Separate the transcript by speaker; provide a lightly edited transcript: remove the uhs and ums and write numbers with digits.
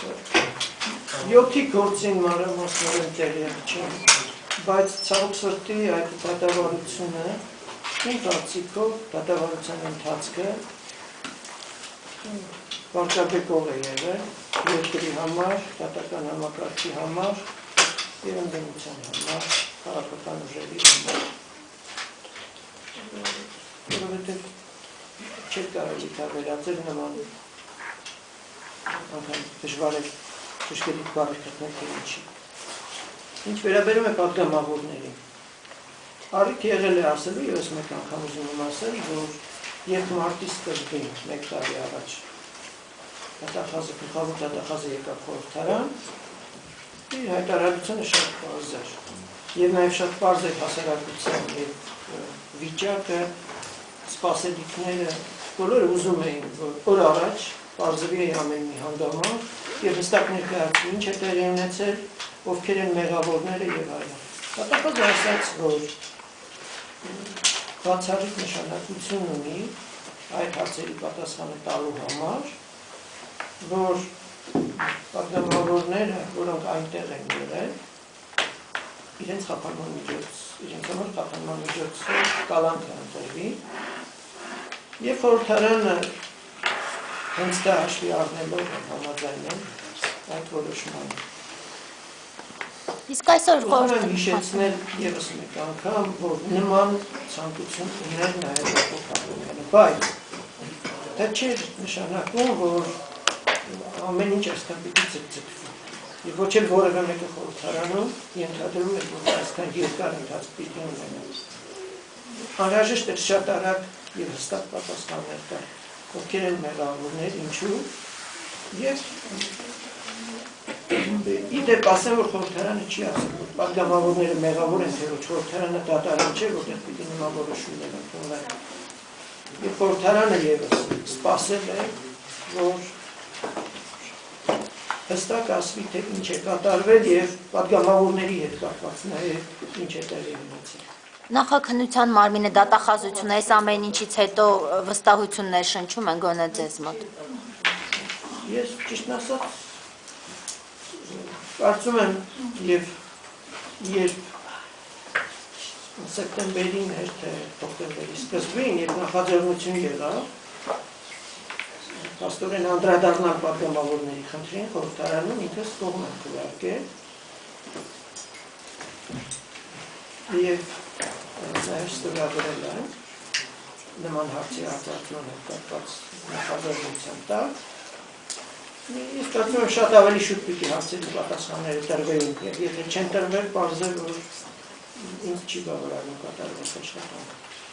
Speaker 1: 7-ի գործին մանրամասնորեն տեղյակ չեմ, բայց ցավոք սրտի այդ դատավարությունը իմ կարծիքով դատավարության ընթացքը վարչապետող է եղել երկրի համար, դատական համակարգի համար եւ ընդդիմության համար, քաղաքական ուժերի համար, որովհետեւ չէր կարելի վերածել նման անգամ դժվար է ճշգրիտ բառեր գտնել թե ինչի։ Ինչ վերաբերում է պատգամավորներին, առիթ եղել է ասելու եւ ես մեկ անգամ ուզում եմ ասել, որ երբ մարտի սկզբին 1 տարի առաջ դատախազը գլխավոր դատախազը եկավ խորհրդարան, իր հայտարարությունը շատ պարզ էր եւ նաեւ շատ պարզ էր հասարակության եւ վիճակը, սպասելիքները, բոլորը ուզում էին, որ օր առաջ պարզվի ամեն մի հանգամանք եւ հստակ ներկայացվի ինչ է տեղի ունեցել, ովքեր են մեղավորները եւ այլն։ Դատախազը ասաց, որ բացառիկ նշանակություն ունի այդ հարցերի պատասխանը տալու համար, որ պատգամավորները, որոնք այնտեղ են եղել, իրենց խափանման միջոց, իրենց համար խափանման միջոցը կալանքը ընտրվի եւ խորհրդարանը հենց դա հաշվի առնելով համաձայնել այդ որոշմանը։
Speaker 2: Իսկ այսօր
Speaker 1: խորհրդարանը հիշեցնել եւս մեկ անգամ, որ նման ցանկություն ուներ նաեւ խորհրդարանը, բայց դա չէր նշանակում, որ ամեն ինչ այստեղ պիտի ձգձգվի։ Եվ ոչ էլ որևէ մեկը խորհրդարանում ենթադրում է, որ այսքան երկար ընթացք պիտի ունենա։ Անհրաժեշտ է շատ արագ եւ հստակ պատասխաններ տալ, ովքեր են մեղավորներ, ինչու, եւ իդեպ ասեմ, որ խորհրդարանը չի ասում, որ պատգամավորները մեղավոր են, թե ոչ խորհրդարանը դատարան չէ, որտեղ պիտի նման որոշումներ ընդունվեն։ Եվ խորհրդարանը եւս սպասել է, որ հստակ ասվի, թե ինչ է կատարվել եւ պատգամավորների հետ կապված նաեւ ինչ է տեղի ունեցել։
Speaker 2: Նախաքննության մարմինը դատախազությունը այս ամեն ինչից հետո վստահություններ շնչում են գոնե ձեզ մոտ։
Speaker 1: Ես ճիշտն ասած կարծում եմ եւ երբ սեպտեմբերին էր թե օկտեմբերի սկզբին, երբ նախաձեռնություն եղավ, փաստորեն անդրադառնալ պատգամավորների խնդրին խորհրդարանում ինքս կողմ եմ քվեարկել եւ նաև ստորագրել եմ նման հարցի արտադրման հետ կապված նախաձեռնության տակ։ Ես կարծում եմ շատ ավելի շուտ պիտի հարցերի պատասխանները տրվեին եւ եթե չեն տրվել, պարզ է, որ ինձ չի բավարարում կատարված աշխատանքը։